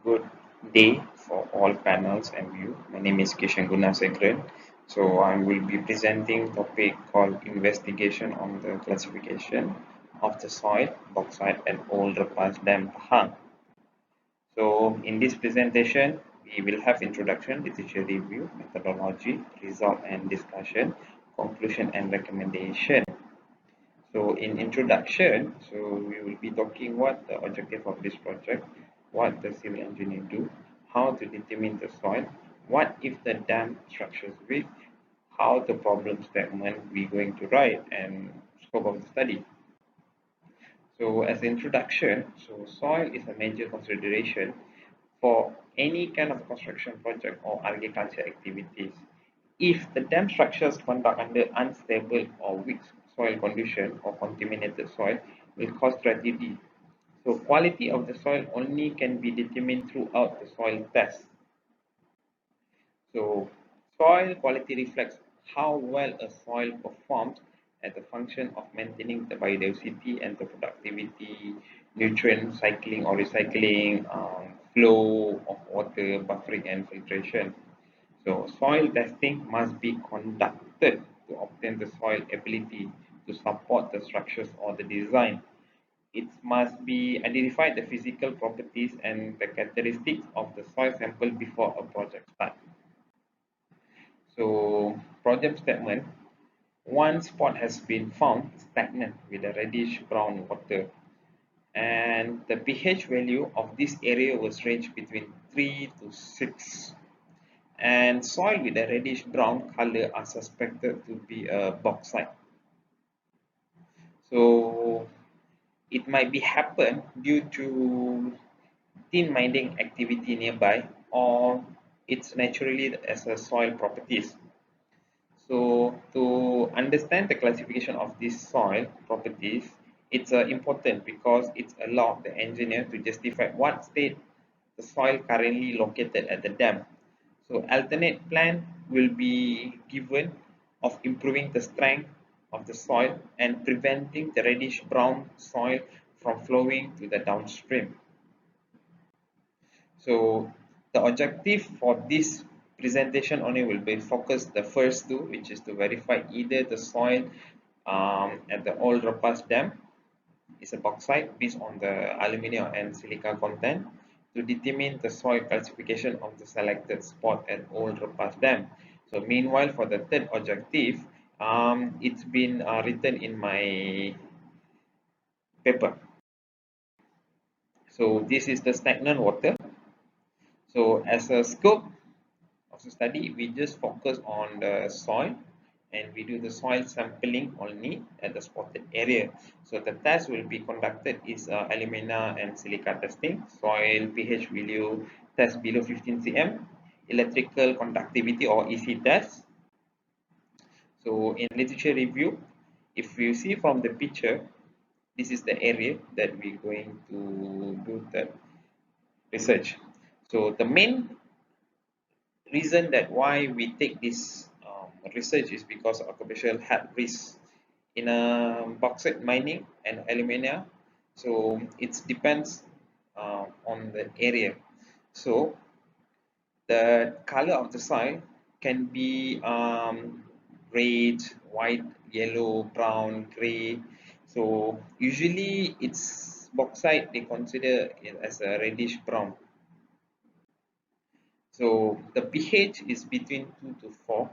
Good day for all panels and you. My name is Kishan Gunesegeran. So I will be presenting topic called investigation on the classification of the soil, bauxite and old Repas Dam Pahang. So in this presentation, we will have introduction, literature review, methodology, result and discussion, conclusion and recommendation. So in introduction, we will be talking what the objective of this project, what the civil engineer do, how to determine the soil, what if the dam structures weak, how the problem statement we going to write, and scope of the study. So as introduction, soil is a major consideration for any kind of construction project or agriculture activities. If the dam structures conduct under unstable or weak soil condition or contaminated soil will cause tragedy. So quality of the soil only can be determined throughout the soil test. So soil quality reflects how well a soil performs as a function of maintaining the biodiversity and the productivity, nutrient cycling or recycling, flow of water, buffering and filtration. So soil testing must be conducted to obtain the soil ability to support the structures or the design. It must be identified the physical properties and the characteristics of the soil sample before a project starts. So project statement, one spot has been found stagnant with a reddish brown water and the pH value of this area was ranged between 3 to 6 and soil with a reddish brown color are suspected to be a bauxite. So it might be happen due to tin mining activity nearby or it's naturally as a soil properties. So to understand the classification of these soil properties, it's important because it's allowed the engineer to justify what state the soil currently located at the dam. So alternate plan will be given of improving the strength of the soil and preventing the reddish brown soil from flowing to the downstream. So the objective for this presentation only will be focus the first two, which is to verify either the soil at the old Repas dam is a bauxite based on the aluminium and silica content to determine the soil classification of the selected spot at old Repas dam. So meanwhile, for the third objective, it's been written in my paper. So this is the stagnant water. So as a scope of the study, we just focus on the soil and we do the soil sampling only at the spotted area. So the test will be conducted is alumina and silica testing, soil pH value test below 15 cm, electrical conductivity or EC test. So in literature review, if you see from the picture, this is the area that we're going to do the research. So the main reason that why we take this research is because occupational health risks in bauxite mining and alumina. So it depends on the area. So the color of the soil can be red, white, yellow, brown, gray. So usually it's bauxite they consider it as a reddish brown. So the pH is between 2 to 4.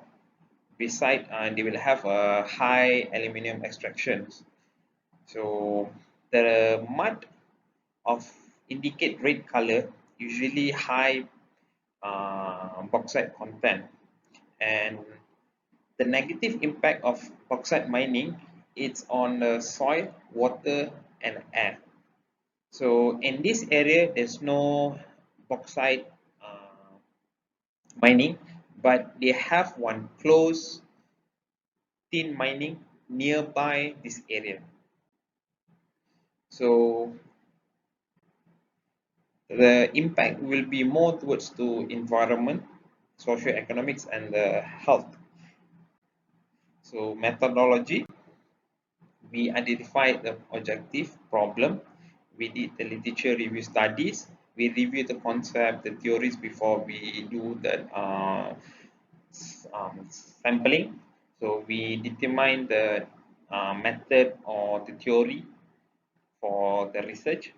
Beside, they will have a high aluminum extractions. So the mud of indicate red color, usually high bauxite content. And the negative impact of bauxite mining, it's on the soil, water, and air. So in this area, there's no bauxite mining, but they have one close tin mining nearby this area. So the impact will be more towards to environment, socio-economics, and the health. So methodology, we identified the objective problem, we did the literature review studies, we review the concept, the theories before we do the sampling. So we determine the method or the theory for the research.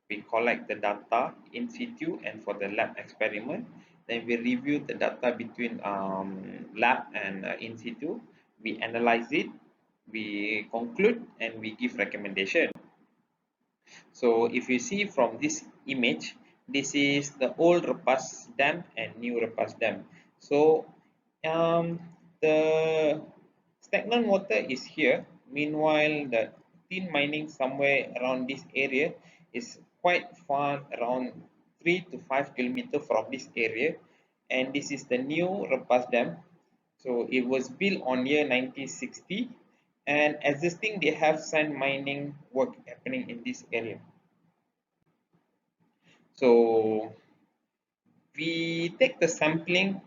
We collect the data in situ and for the lab experiment. Then we review the data between lab and in situ. We analyze it, we conclude, and we give recommendation. So if you see from this image, this is the old Repas dam and new Repas dam. So the stagnant water is here. Meanwhile, the tin mining somewhere around this area is quite far, around 3 to 5 kilometers from this area. And this is the new Repas dam. So it was built on year 1960, and existing they have sand mining work happening in this area. So we take the sampling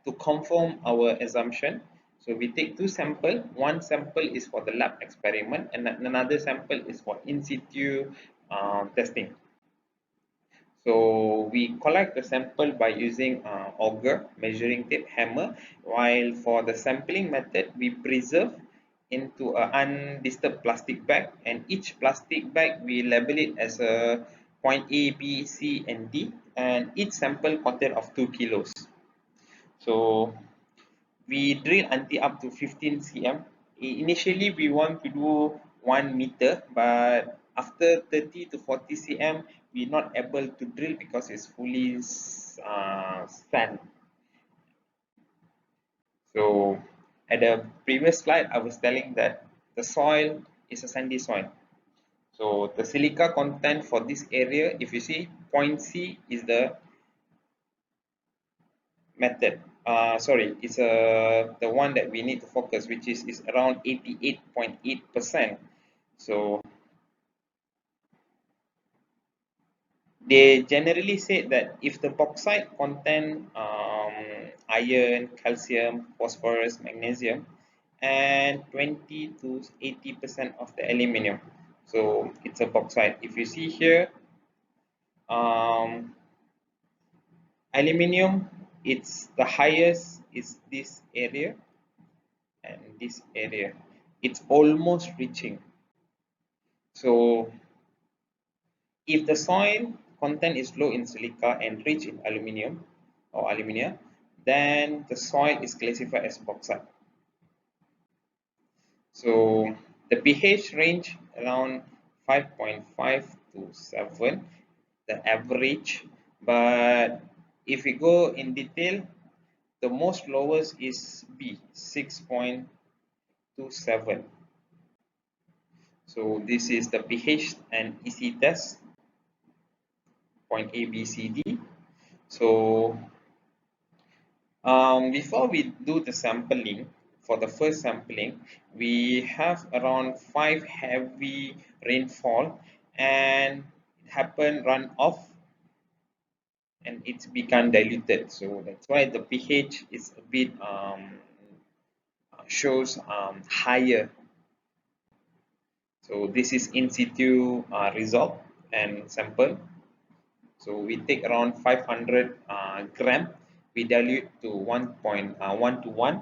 to confirm our assumption. So we take two samples. One sample is for the lab experiment and another sample is for in situ testing. So we collect the sample by using auger, measuring tape, hammer, while for the sampling method, we preserve into an undisturbed plastic bag, and each plastic bag we label it as a point A, B, C, and D, and each sample contain of 2 kilos. So we drill until up to 15 cm. Initially, we want to do 1 meter, but after 30 to 40 cm, we're not able to drill because it's fully sand. So at the previous slide, I was telling that the soil is a sandy soil. So the silica content for this area, if you see, point C is the method. Sorry, it's the one that we need to focus, which is around 88.8%. So they generally say that if the bauxite contain iron, calcium, phosphorus, magnesium, and 20 to 80% of the aluminium, so it's a bauxite. If you see here, um, aluminium, it's the highest is this area and this area. It's almost reaching. So if the soil content is low in silica and rich in aluminium or alumina, then the soil is classified as bauxite. So the pH range around 5.5 to 7, the average. But if we go in detail, the most lowest is B, 6.27. So this is the pH and EC test, point A, B, C, D. So before we do the sampling, for the first sampling, we have around 5 heavy rainfall and it happened run off and it's become diluted. So that's why the pH is a bit shows higher. So this is in situ result and sample. So we take around 500 gram, we dilute to 1.1 to 1,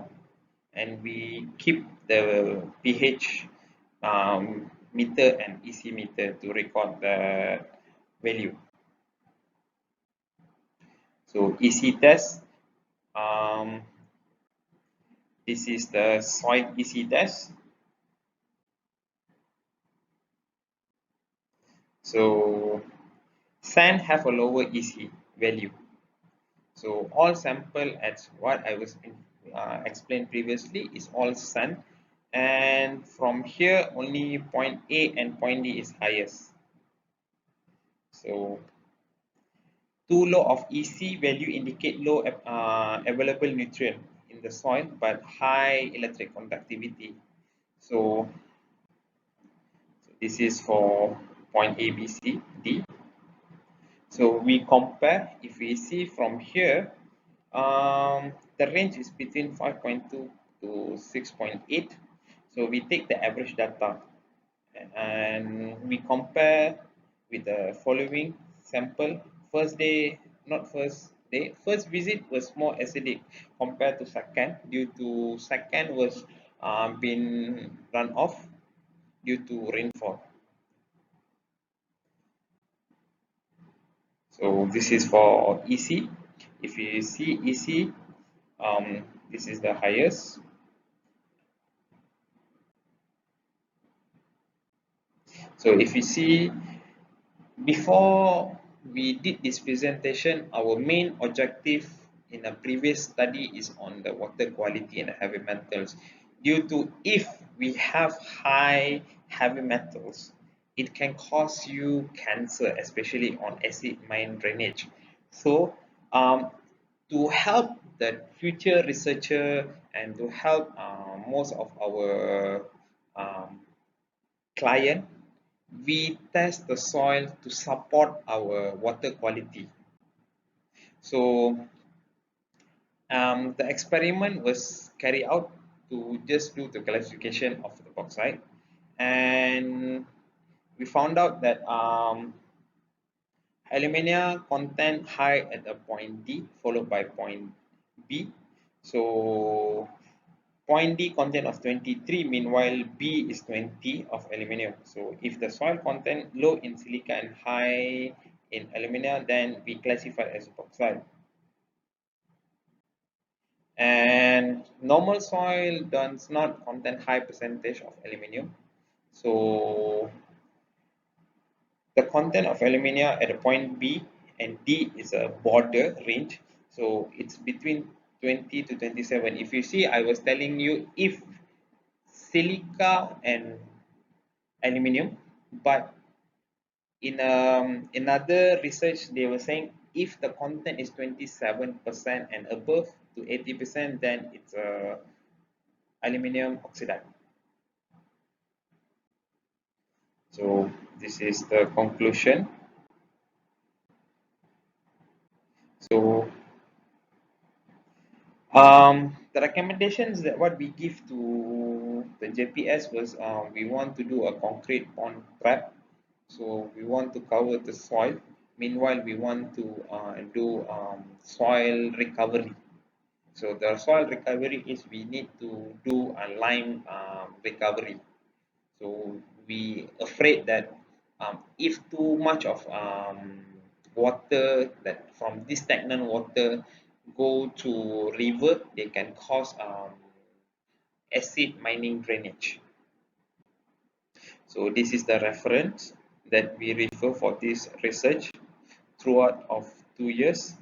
and we keep the pH meter and EC meter to record the value. So EC test, this is the soil EC test. So sand have a lower EC value. So all sample as what I was explained previously is all sand, and from here only point A and point D is highest. So too low of EC value indicate low available nutrient in the soil but high electric conductivity. So this is for point A, B, C, D. So we compare. If we see from here, the range is between 5.2 to 6.8. So we take the average data and we compare with the following sample first day, not first day, first visit was more acidic compared to second, due to second was been run off due to rainfall. So this is for EC. If you see EC, this is the highest. So if you see, before we did this presentation, our main objective in a previous study is on the water quality and heavy metals. Due to, if we have high heavy metals, it can cause you cancer, especially on acid mine drainage. So to help the future researcher and to help most of our um, client, we test the soil to support our water quality. So the experiment was carried out to just do the classification of the bauxite, and we found out that alumina content high at the point D followed by point B. So point D content of 23, meanwhile B is 20 of aluminium. So if the soil content low in silica and high in alumina, then we classify as bauxite. And normal soil does not contain high percentage of aluminium. So the content of alumina at the point B and D is a border range. So it's between 20 to 27. If you see, I was telling you, if silica and aluminium, but in another research they were saying if the content is 27% and above to 80%, then it's a aluminium oxide. So this is the conclusion. So the recommendations that what we give to the JPS was we want to do a concrete pond trap. So we want to cover the soil. Meanwhile, we want to do soil recovery. So the soil recovery is we need to do a lime recovery. So we afraid that if too much of water that from this stagnant water go to river, they can cause acid mining drainage. So this is the reference that we refer for this research throughout of 2 years.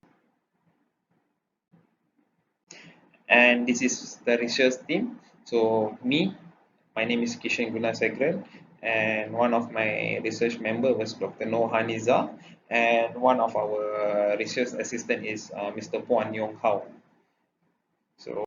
And this is the research team. So my name is Kishan Gunesegeran, and one of my research member was Dr. Nohaniza, and one of our research assistant is Mr. Puan Yong Hao.